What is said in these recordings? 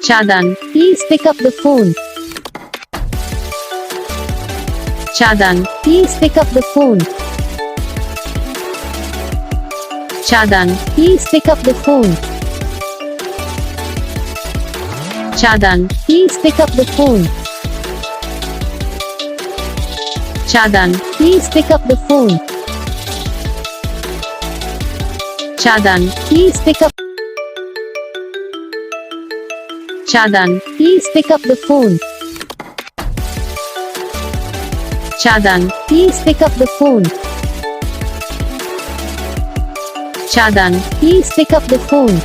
Chandan, please pick up the phone. Chandan, please pick up the phone. Chandan, please pick up the phone. Chandan, please pick up the phone. Chandan, please pick up the phone. Chandan, please pick up. Chandan, please pick up the phone. Chandan, please pick up the phone. Chandan, please pick up the phone.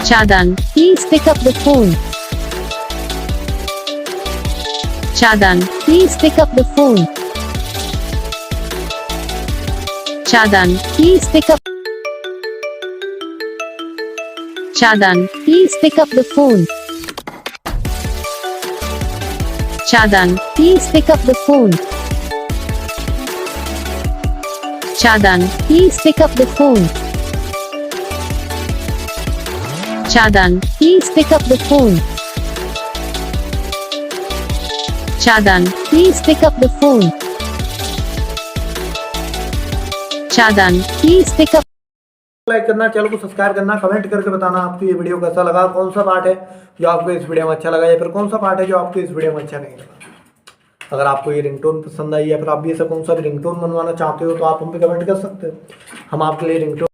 Chandan, please pick up the phone. Chandan, please pick up the phone. Chandan, please pick up. Chandan, please pick up the phone. Chandan, please pick up the phone. Chandan, please pick up the phone. Chandan, please pick up the phone. Chandan, please pick up the phone. Chandan, please pick up. Like करना, channel को subscribe करना, comment करके बताना आपको ये video कैसा लगा, कौन सा पार्ट है जो आपको इस वीडियो में अच्छा लगा या फिर कौन सा पार्ट है जो आपको इस वीडियो में अच्छा नहीं लगा। अगर आपको ये रिंगटोन पसंद आई या फिर आप भी ऐसा कौन सा भी रिंगटोन बनवाना चाहते हो तो आप हम पे कमेंट कर सकते हो, हम आपके लिए रिंगटोन